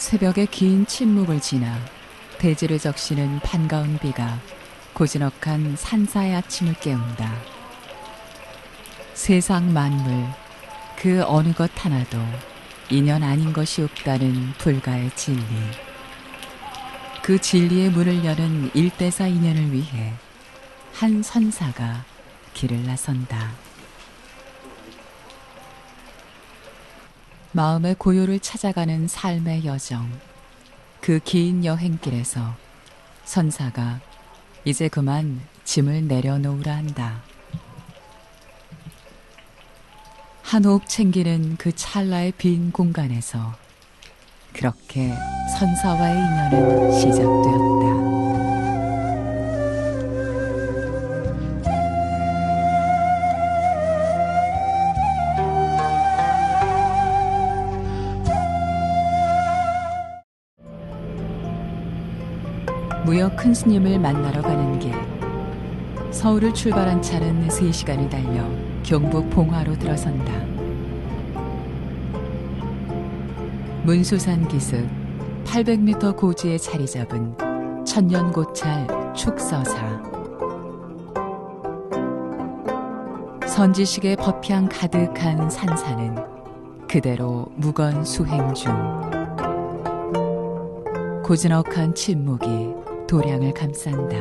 새벽의 긴 침묵을 지나 대지를 적시는 반가운 비가 고즈넉한 산사의 아침을 깨운다. 세상 만물 그 어느 것 하나도 인연 아닌 것이 없다는 불가의 진리. 그 진리의 문을 여는 일대사 인연을 위해 한 선사가 길을 나선다. 마음의 고요를 찾아가는 삶의 여정. 그 긴 여행길에서 선사가 이제 그만 짐을 내려놓으라 한다. 한 호흡 챙기는 그 찰나의 빈 공간에서 그렇게 선사와의 인연은 시작되었다. 무역 큰 스님을 만나러 가는 길. 서울을 출발한 차는 3시간을 달려 경북 봉화로 들어선다. 문수산 기슭 800m 고지에 자리 잡은 천년고찰 축서사. 선지식의 법향 가득한 산사는 그대로 무건수행 중. 고즈넉한 침묵이 도량을 감싼다.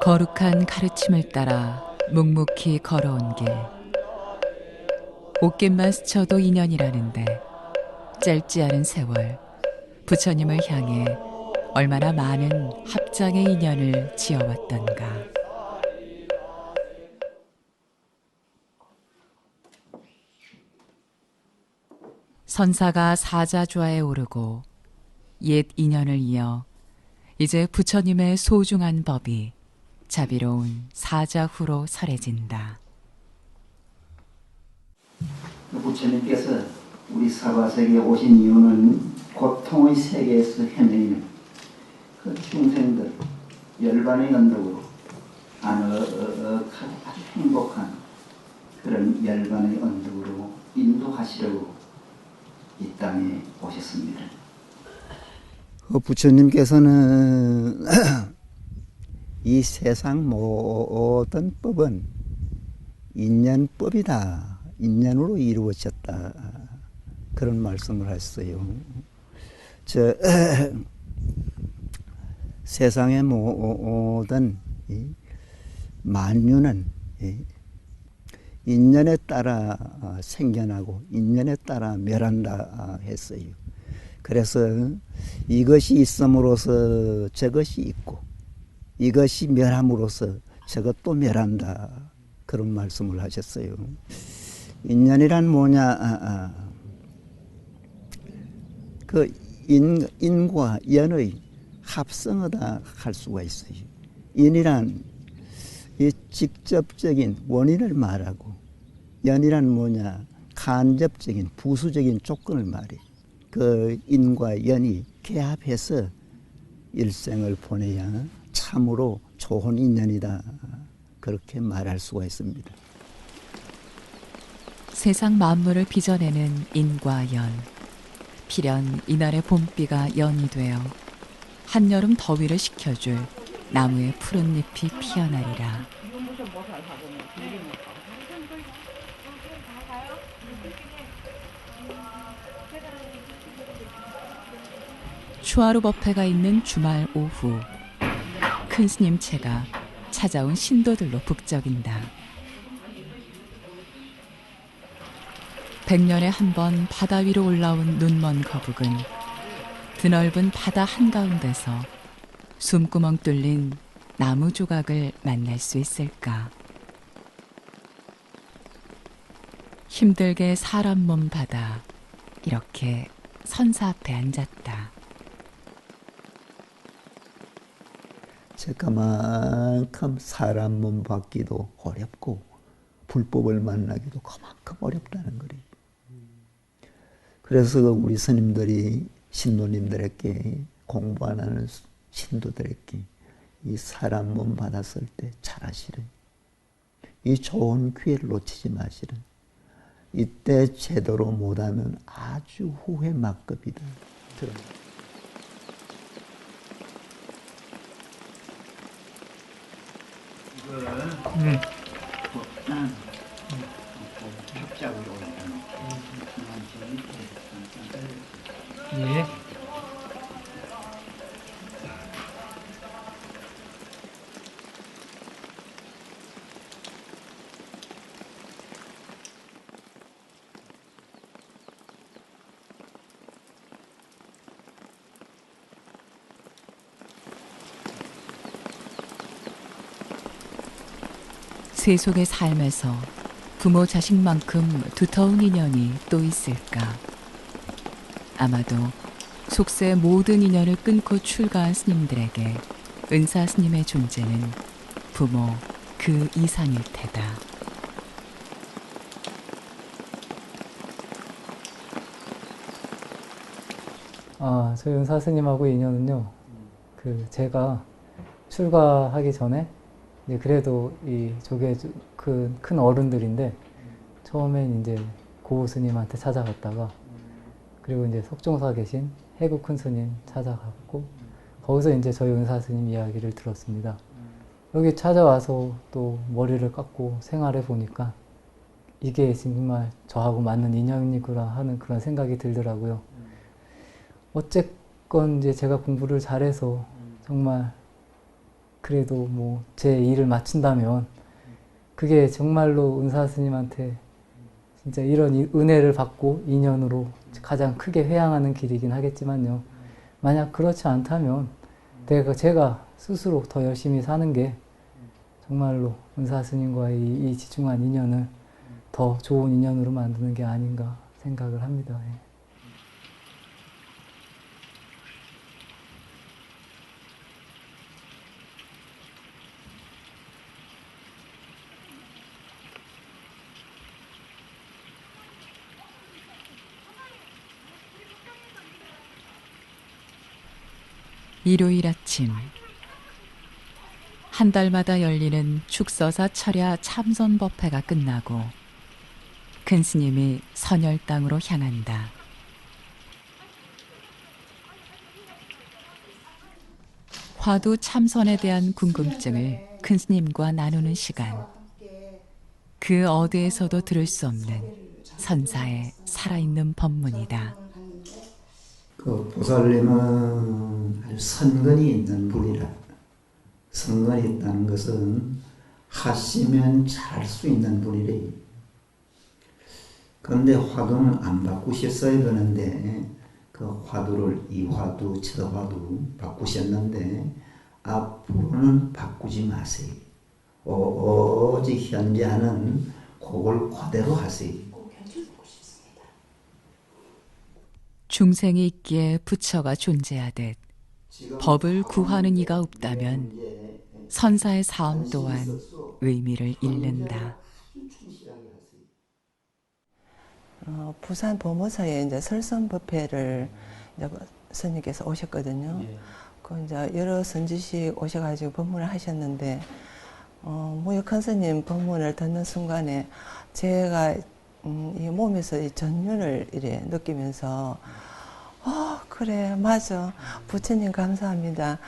거룩한 가르침을 따라 묵묵히 걸어온 길. 옷깃만 스쳐도 인연이라는데 짧지 않은 세월 부처님을 향해 얼마나 많은 합장의 인연을 지어왔던가. 선사가 사자좌에 오르고 옛 인연을 이어 이제 부처님의 소중한 법이 자비로운 사자후로 설해진다. 부처님께서 우리 사바세계에 오신 이유는 고통의 세계에서 헤매이는 그 중생들 열반의 언덕으로 아늑하고 아주 행복한 그런 열반의 언덕으로 인도하시려고 이 땅에 오셨습니다. 부처님께서는 이 세상 모든 법은 인연법이다. 인연으로 이루어졌다. 그런 말씀을 했어요. 세상의 모든 만유는 인연에 따라 생겨나고 인연에 따라 멸한다 했어요. 그래서 이것이 있음으로써 저것이 있고 이것이 멸함으로써 저것도 멸한다. 그런 말씀을 하셨어요. 인연이란 뭐냐? 그 인과 연의 합성하다 할 수가 있어요. 인이란 이 직접적인 원인을 말하고, 연이란 뭐냐? 간접적인 부수적인 조건을 말해. 그 인과 연이 개합해서 일생을 보내야 참으로 좋은 인연이다. 그렇게 말할 수가 있습니다. 세상 만물을 빚어내는 인과 연. 필연 이날의 봄비가 연이 되어 한여름 더위를 식혀줄 나무의 푸른 잎이 피어나리라. 추하루 법회가 있는 주말 오후, 큰 스님체가 찾아온 신도들로 북적인다. 100년에 한 번 바다 위로 올라온 눈먼 거북은 드넓은 바다 한가운데서 숨구멍 뚫린 나무 조각을 만날 수 있을까? 힘들게 사람 몸 받아 이렇게 선사 앞에 앉았다. 그만큼 사람 몸 받기도 어렵고 불법을 만나기도 그만큼 어렵다는 거예요. 그래서 우리 스님들이 신도님들에게 공부 안 하는 신도들에게 이 사람 몸 받았을 때 잘하시래. 이 좋은 기회를 놓치지 마시래. 이때 제대로 못하면 아주 후회 막급이다. 이거를 일단 협작으로 예. 세속의 삶에서 부모 자식만큼 두터운 인연이 또 있을까? 아마도 속세 모든 인연을 끊고 출가한 스님들에게 은사 스님의 존재는 부모 그 이상일 테다. 저희 은사 스님하고 인연은요, 제가 출가하기 전에, 이제 그래도 이 조계 큰 어른들인데, 처음엔 이제 고 스님한테 찾아갔다가, 그리고 이제 석종사 계신 해국 큰 스님 찾아갔고, 거기서 이제 저희 은사 스님 이야기를 들었습니다. 여기 찾아와서 또 머리를 깎고 생활해 보니까, 이게 정말 저하고 맞는 인연이구나 하는 그런 생각이 들더라고요. 어쨌건 이제 제가 공부를 잘해서 정말 그래도 뭐 제 일을 마친다면 그게 정말로 은사 스님한테 진짜 이런 은혜를 받고 인연으로 가장 크게 회양하는 길이긴 하겠지만요. 만약 그렇지 않다면 제가 스스로 더 열심히 사는 게 정말로 은사 스님과의 이 지중한 인연을 더 좋은 인연으로 만드는 게 아닌가 생각을 합니다. 예. 일요일 아침 한 달마다 열리는 축서사 철야 참선법회가 끝나고 큰 스님이 선열당으로 향한다. 화두 참선에 대한 궁금증을 큰 스님과 나누는 시간. 그 어디에서도 들을 수 없는 선사의 살아있는 법문이다. 그 보살님은 아주 선근이 있는 분이라. 선근이 있다는 것은 하시면 잘할 수 있는 분이래. 그런데 화두는 안 바꾸셨어야 되는데 그 화두를 이화두, 저화두 바꾸셨는데 앞으로는 바꾸지 마세요. 오직 현재 하는 그걸 그대로 하세요. 중생이 있기에 부처가 존재하듯 법을 구하는 이가 없다면 선사의 사음 또한 의미를 잃는다. 부산 보모사에 이제 설선법회를 이제 스님께서 오셨거든요. 그 이제 여러 선지식 오셔가지고 법문을 하셨는데, 무역한 스님 법문을 듣는 순간에 제가 이 몸에서 이 전율을 이래 느끼면서, 그래, 맞아. 부처님 감사합니다.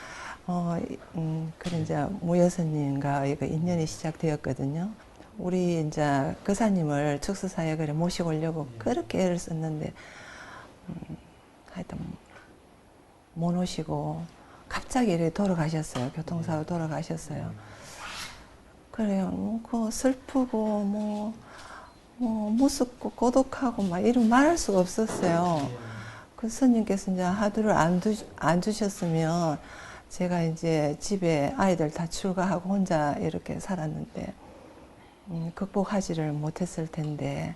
그래 이제 무여스님과 인연이 시작되었거든요. 우리 이제 거사님을 축수사역을 모시고 오려고 그렇게 애를 썼는데 하여튼 못 오시고 갑자기 이렇게 돌아가셨어요. 교통사고 돌아가셨어요. 그래요. 그 슬프고 무섭고 고독하고 막 이런 말할 수가 없었어요. 그 스님께서 이제 하두를 안 주셨으면 제가 이제 집에 아이들 다 출가하고 혼자 이렇게 살았는데 극복하지를 못했을 텐데,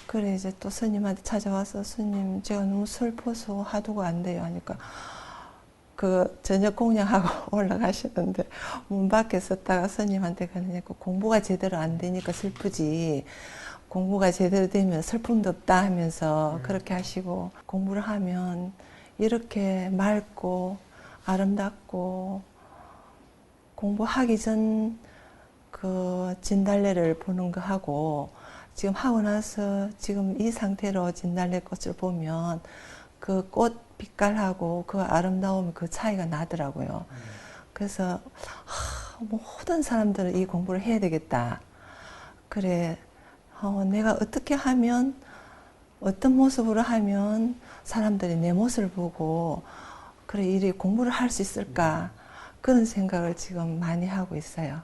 그래 이제 또 스님한테 찾아와서 스님 제가 너무 슬퍼서 하두가 안 돼요 하니까 그 저녁 공양하고 올라가시는데 문 밖에 섰다가 스님한테 그러니까 공부가 제대로 안 되니까 슬프지 공부가 제대로 되면 슬픔도 없다 하면서 그렇게 하시고 공부를 하면 이렇게 맑고 아름답고 공부하기 전 그 진달래를 보는 거 하고 지금 하고 나서 지금 이 상태로 진달래 꽃을 보면 그 꽃 빛깔하고 그 아름다움 그 차이가 나더라고요. 그래서 모든 사람들은 이 공부를 해야 되겠다. 그래, 내가 어떻게 하면 어떤 모습으로 하면 사람들이 내 모습을 보고 그래 이리 공부를 할 수 있을까 그런 생각을 지금 많이 하고 있어요.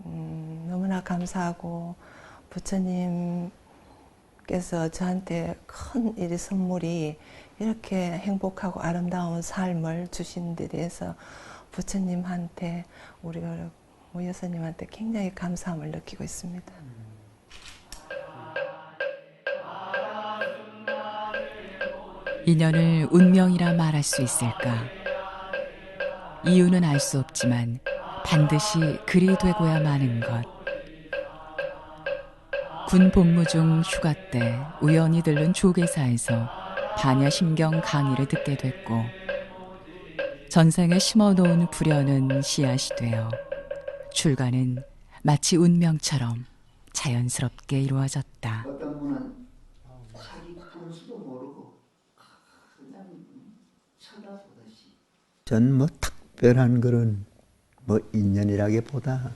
너무나 감사하고 부처님께서 저한테 큰 이 선물이 이렇게 행복하고 아름다운 삶을 주신 데 대해서 부처님한테 우리 여사님한테 굉장히 감사함을 느끼고 있습니다. 인연을 운명이라 말할 수 있을까? 이유는 알 수 없지만 반드시 그리 되고야 마는 것. 군 복무 중 휴가 때 우연히 들른 조계사에서 반야심경 강의를 듣게 됐고 전생에 심어놓은 불연은 씨앗이 되어 출가는 마치 운명처럼 자연스럽게 이루어졌다. 어떤 분은 자기 분수도 모르고 그냥 쳐다보듯이. 전 뭐 특별한 그런 뭐 인연이라기보다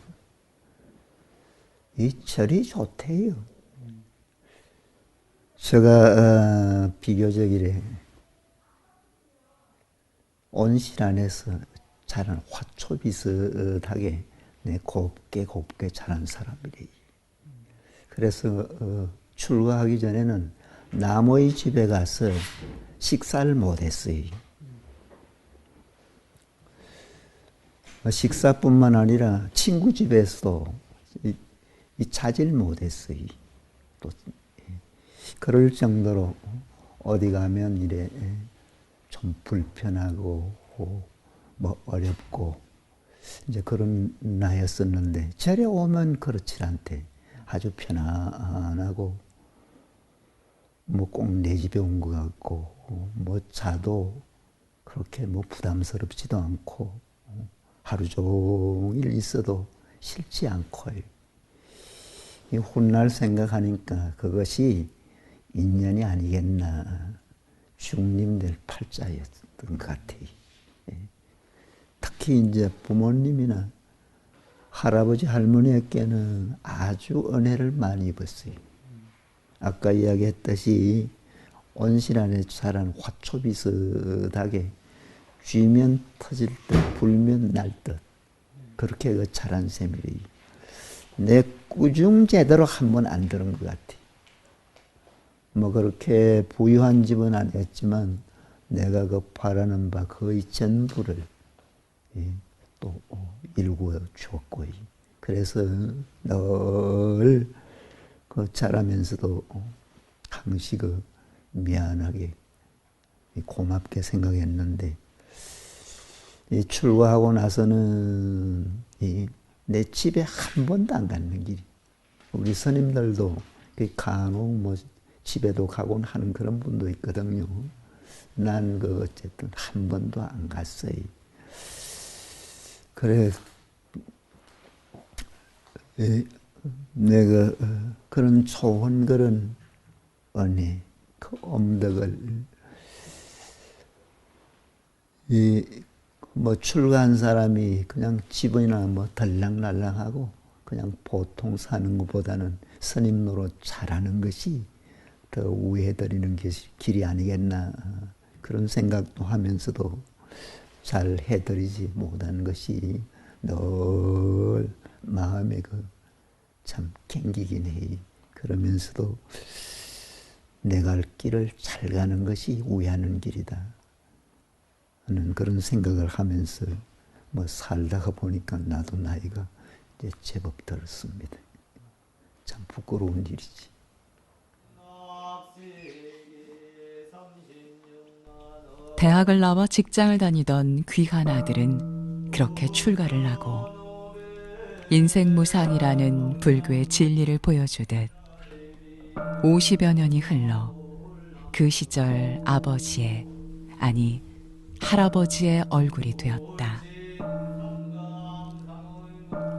이 절이 좋대요. 제가 비교적 이래 온실 안에서 자란 화초 비슷하게 곱게 자란 사람이래. 그래서 출가하기 전에는 남의 집에 가서 식사를 못했어요. 식사뿐만 아니라 친구 집에서도 자질 못했어요. 또 그럴 정도로 어디 가면 이래 좀 불편하고 뭐 어렵고 이제 그런 나였었는데 절에 오면 그렇지 않대. 아주 편안하고 뭐 꼭 내 집에 온 것 같고 뭐 자도 그렇게 뭐 부담스럽지도 않고 하루 종일 있어도 싫지 않고 이 훗날 생각하니까 그것이 인연이 아니겠나. 중림될 팔자였던 것 같아요. 특히 이제 부모님이나 할아버지 할머니에게는 아주 은혜를 많이 입었어요. 아까 이야기했듯이 온실 안에 자란 화초 비슷하게 쥐면 터질 듯 불면 날 듯 그렇게 그 자란 셈이래요. 내 꾸중 제대로 한번 안 들은 것 같아. 뭐 그렇게 부유한 집은 아니었지만 내가 그 바라는 바 거의 전부를 또 일구어 주었고 그래서 늘 그 자라면서도 항시 그 미안하게 고맙게 생각했는데 이 출가하고 나서는 내 집에 한 번도 안 갔는 길이. 우리 스님들도 간혹 뭐 집에도 가곤 하는 그런 분도 있거든요. 난 그 어쨌든 한 번도 안 갔어요. 그래 내가 그런 좋은 그런 은혜, 그 엄덕을 뭐 출가한 사람이 그냥 집이나 뭐 덜랑날랑하고 그냥 보통 사는 것보다는 스님 노릇 잘하는 것이 더 우애해드리는 길이 아니겠나 그런 생각도 하면서도 잘 해드리지 못한 것이 늘 마음에 참 갱기긴 해. 그러면서도 내 갈 길을 잘 가는 것이 우애하는 길이다 하는 그런 생각을 하면서 뭐 살다가 보니까 나도 나이가 이제 제법 들었습니다. 참 부끄러운 일이지. 대학을 나와 직장을 다니던 귀한 아들은 그렇게 출가를 하고 인생무상이라는 불교의 진리를 보여주듯 50여 년이 흘러 그 시절 아버지의, 아니 할아버지의 얼굴이 되었다.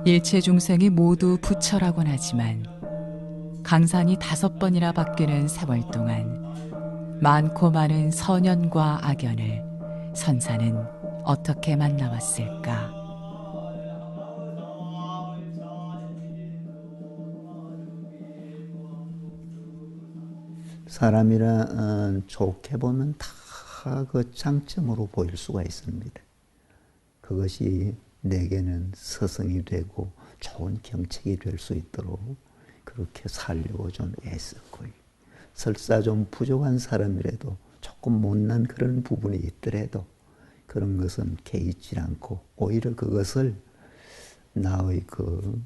일체 중생이 모두 부처라곤 하지만 강산이 5번이나 바뀌는 세월 동안 많고 많은 선연과 악연을 선사는 어떻게 만나왔을까? 사람이라 좋게 보면 다 그 장점으로 보일 수가 있습니다. 그것이 내게는 스승이 되고 좋은 경책이 될 수 있도록 그렇게 살려고 좀 애썼고요. 설사 좀 부족한 사람이라도 조금 못난 그런 부분이 있더라도 그런 것은 개의치 않고 오히려 그것을 나의 그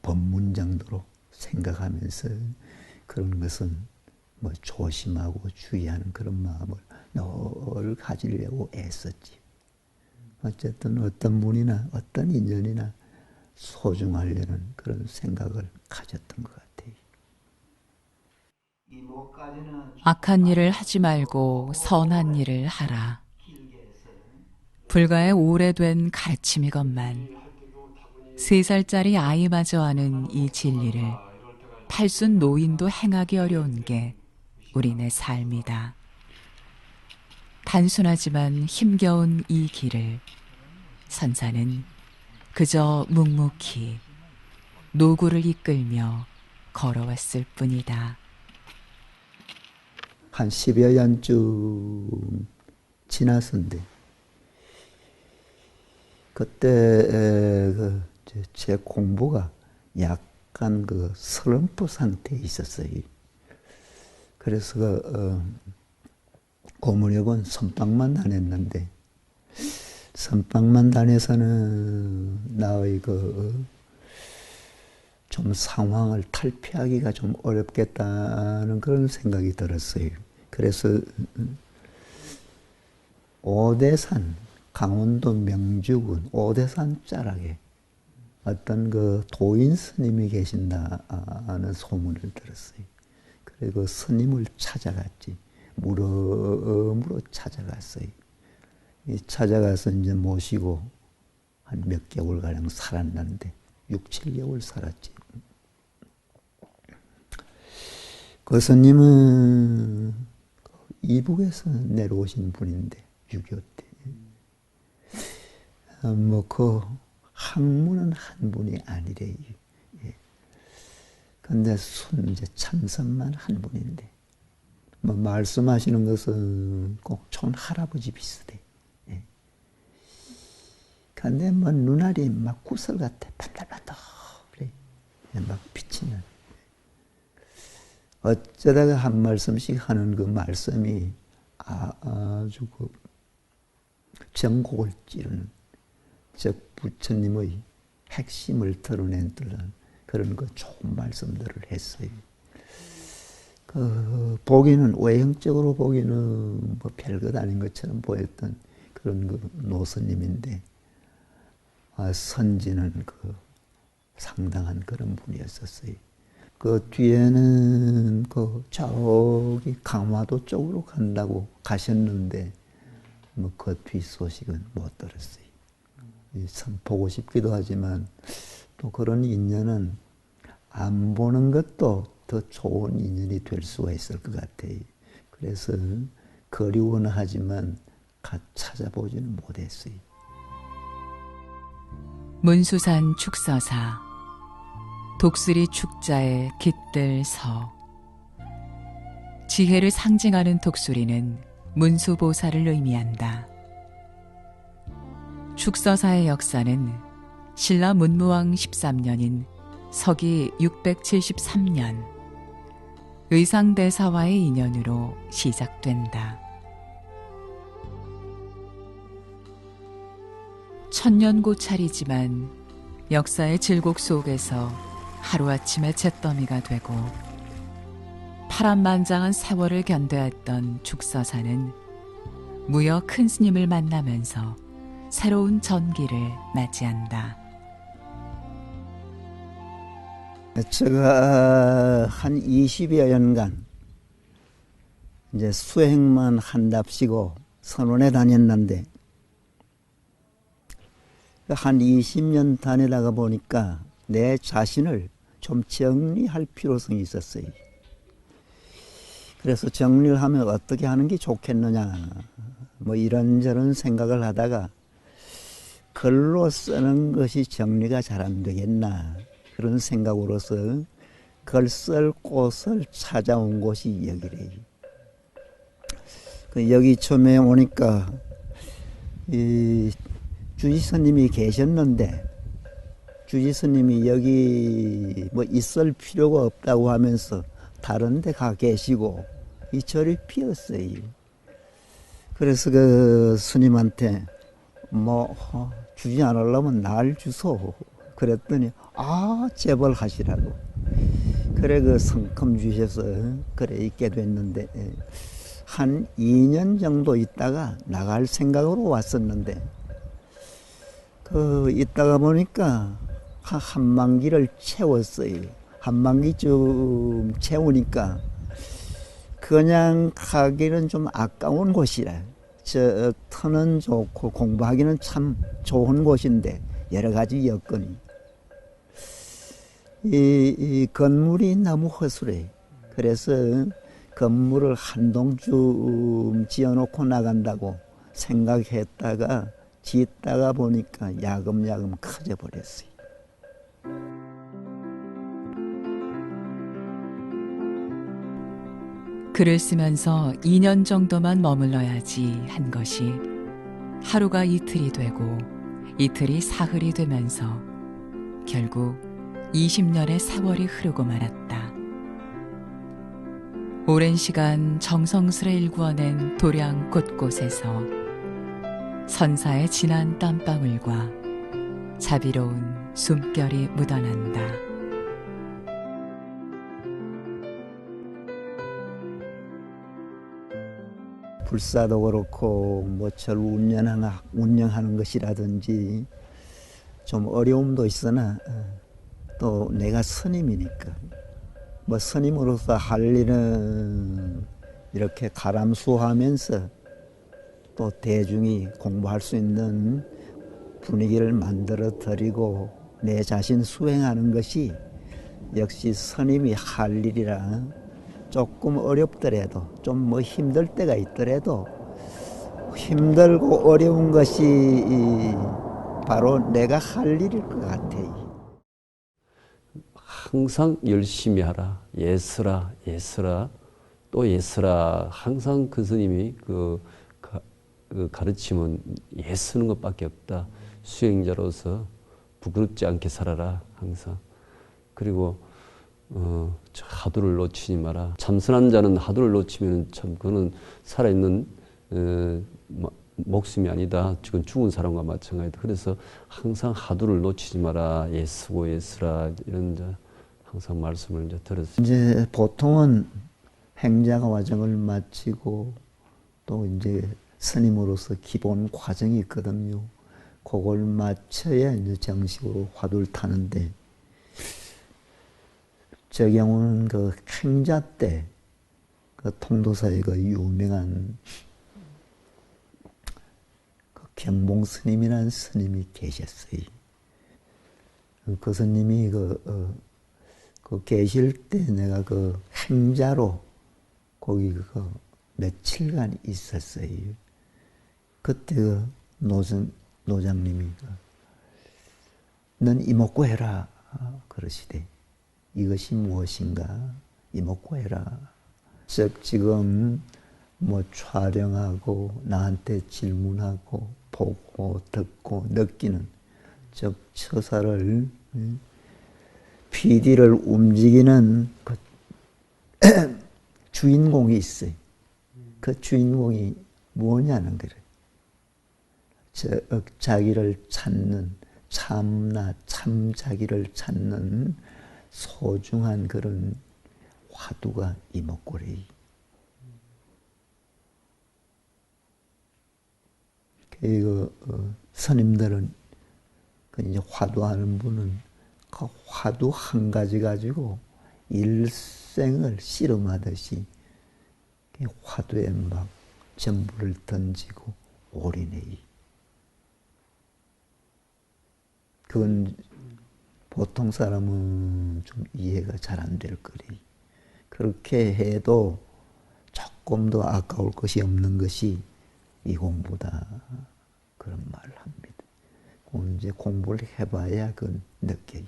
법문장도로 생각하면서 그런 것은 뭐 조심하고 주의하는 그런 마음을 늘 가지려고 애썼지. 어쨌든 어떤 분이나 어떤 인연이나 소중하려는 그런 생각을 가졌던 것 같아요. 악한 일을 하지 말고 선한 일을 하라. 불가의 오래된 가르침이건만 3살짜리 아이마저 아는 이 진리를 팔순 노인도 행하기 어려운 게 우리네 삶이다. 단순하지만 힘겨운 이 길을 선사는 그저 묵묵히 노구를 이끌며 걸어왔을 뿐이다. 한 10여 년쯤 지났었는데 그때 제 공부가 약간 그 슬럼프 상태에 있었어요. 그래서 고무력은 선방만 다녔는데 선방만 다녀서는 나의 좀 상황을 탈피하기가 좀 어렵겠다는 그런 생각이 들었어요. 그래서 오대산, 강원도 명주군 오대산 자락에 어떤 그 도인 스님이 계신다는 소문을 들었어요. 그리고 스님을 찾아갔지. 무덤으로 찾아갔어요. 찾아가서 이제 모시고 한 몇 개월가량 살았는데 6, 7개월 살았지. 그 스님은 이북에서 내려오신 분인데 6.25 때. 그 학문은 한 분이 아니래요. 근데 순재 참선만 한 분인데 말씀하시는 것은 꼭 촌할아버지 비슷해. 근데 눈알이 막 구슬 같아. 반달반달 그래. 막 비치는. 어쩌다가 한 말씀씩 하는 그 말씀이 아주 그 전곡을 찌르는, 즉 부처님의 핵심을 드러낸 그런 그 좋은 말씀들을 했어요. 보기는 외형적으로 보기는 뭐 별것 아닌 것처럼 보였던 그런 그 노스님인데 선지는 상당한 그런 분이었었어요. 그 뒤에는 저기 강화도 쪽으로 간다고 가셨는데 그 뒤 소식은 못 들었어요. 참 보고 싶기도 하지만 또 그런 인연은 안 보는 것도 더 좋은 인연이 될 수가 있을 것 같아요. 그래서 그리워는 하지만 찾아보지는 못했어요. 문수산 축서사 독수리 축자에 깃들 서. 지혜를 상징하는 독수리는 문수보살을 의미한다. 축서사의 역사는 신라 문무왕 13년인 서기 673년 의상대사와의 인연으로 시작된다. 천년고찰이지만 역사의 질곡 속에서 하루아침에 잿더미가 되고 파란만장한 세월을 견뎌했던 축서사는 무여 큰 스님을 만나면서 새로운 전기를 맞이한다. 제가 한 20여 년간 이제 수행만 한답시고 선원에 다녔는데 한 20년 다니다가 보니까 내 자신을 좀 정리할 필요성이 있었어요. 그래서 정리를 하면 어떻게 하는 게 좋겠느냐 뭐 이런저런 생각을 하다가 글로 쓰는 것이 정리가 잘 안 되겠나 그런 생각으로서 글 쓸 곳을 찾아온 곳이 여기래요. 여기 처음에 오니까 이 주지스님이 계셨는데 주지스님이 여기 뭐 있을 필요가 없다고 하면서 다른 데 가 계시고 이 절이 비었어요. 그래서 그 스님한테 뭐 주지 않으려면 날 주소 그랬더니 제벌 하시라고 그래 그 성큼 주셔서 그래 있게 됐는데 한 2년 정도 있다가 나갈 생각으로 왔었는데 있다가 보니까 한만기를 채웠어요. 한만기쯤 채우니까 그냥 가기는 좀 아까운 곳이라 저 터는 좋고 공부하기는 참 좋은 곳인데 여러 가지 여건이 이 건물이 너무 허술해. 그래서 건물을 한 동쯤 지어놓고 나간다고 생각했다가 짓다가 보니까 야금야금 커져 버렸어요. 글을 쓰면서 2년 정도만 머물러야지 한 것이 하루가 이틀이 되고 이틀이 사흘이 되면서 결국 20년의 세월이 흐르고 말았다. 오랜 시간 정성스레 일구어낸 도량 곳곳에서 선사의 진한 땀방울과 자비로운 숨결이 묻어난다. 불사도 그렇고 뭐 절 운영하는 것이라든지 좀 어려움도 있으나 또 내가 스님이니까 뭐 스님으로서 할 일은 이렇게 가람수하면서 또 대중이 공부할 수 있는 분위기를 만들어 드리고 내 자신 수행하는 것이 역시 스님이 할 일이라 조금 어렵더라도 좀 뭐 힘들 때가 있더라도 힘들고 어려운 것이 바로 내가 할 일일 것 같아요. 항상 열심히 하라. 예스라, 예스라, 또 예스라. 항상 그 스님이 그 가르침은 예쓰는 것밖에 없다. 수행자로서 부끄럽지 않게 살아라. 항상. 그리고 하두를 놓치지 마라. 참선한 자는 하두를 놓치면 참 그거는 살아있는 목숨이 아니다. 지금 죽은 사람과 마찬가지다. 그래서 항상 하두를 놓치지 마라. 예쓰고 예쓰라 이런 항상 말씀을 이제 들었어요. 이제 보통은 행자 과정을 마치고 또 이제 스님으로서 기본 과정이 있거든요. 그걸 마쳐야 이제 정식으로 화두를 타는데 저 경우는 그 행자 때 그 통도사의 그 유명한 그 경봉 스님이라는 스님이 계셨어요. 그 스님이 그 계실 때 내가 그 행자로 거기 그 며칠간 있었어요. 그때 그 노장님이 넌 이목구 해라 그러시대. 이것이 무엇인가 이목구 해라. 즉 지금 뭐 촬영하고 나한테 질문하고 보고 듣고 느끼는 즉 처사를 PD를 움직이는 그 주인공이 있어요. 그 주인공이 뭐냐는 거래. 자기를 찾는 참나 참 자기를 찾는 소중한 그런 화두가 이목구리. 그 스님들은 그 이제 화두하는 분은 그 화두 한 가지 가지고 일생을 씨름하듯이 화두에 막 전부를 던지고 올인해. 그건 보통 사람은 좀 이해가 잘 안 될 거리. 그렇게 해도 조금 더 아까울 것이 없는 것이 이 공부다. 그런 말을 합니다. 이제 공부를 해봐야 그 느껴요.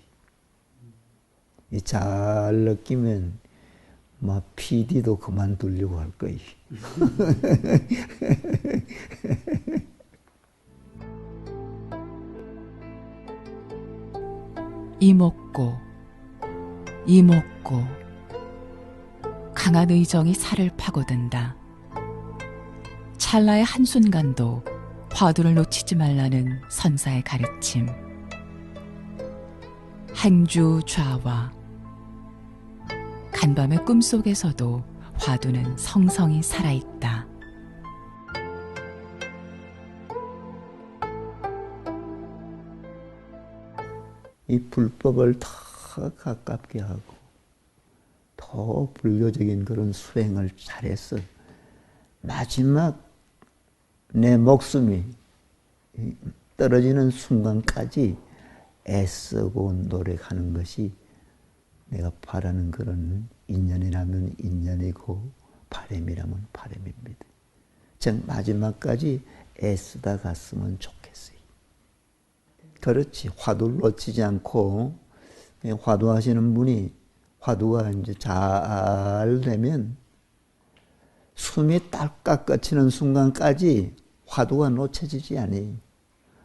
잘 느끼면 막 PD도 그만두려고 할 거예요. 이목고, 이목고. 강한 의정이 살을 파고든다. 찰나의 한순간도 화두를 놓치지 말라는 선사의 가르침. 행주 좌와. 간밤의 꿈속에서도 화두는 성성이 살아있다. 이 불법을 더 가깝게 하고 더 불교적인 그런 수행을 잘해서 마지막 내 목숨이 떨어지는 순간까지 애쓰고 노력하는 것이 내가 바라는 그런 인연이라면 인연이고 바람이라면 바람입니다. 즉 마지막까지 애쓰다 갔으면 좋겠어요. 그렇지. 화두를 놓치지 않고 화두하시는 분이 화두가 이제 잘 되면 숨이 딸깍 꺾이는 순간까지 화두가 놓쳐지지 않아요.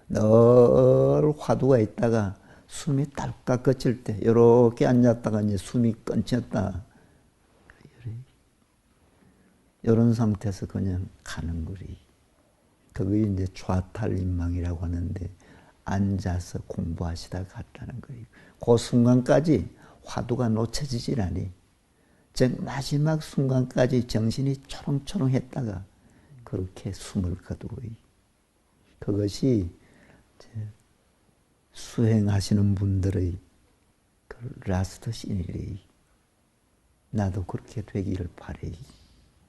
늘 화두가 있다가 숨이 딸깍 꺾일 때 이렇게 앉았다가 이제 숨이 끊겼다. 이런 상태에서 그냥 가는 거리. 그게 이제 좌탈인망이라고 하는데 앉아서 공부하시다 갔다는 거예요. 그 순간까지 화두가 놓쳐지질 않아요. 즉 마지막 순간까지 정신이 초롱초롱했다가 그렇게 숨을 거두어요. 그것이 수행하시는 분들의 그 라스트 시니래요. 나도 그렇게 되기를 바래요.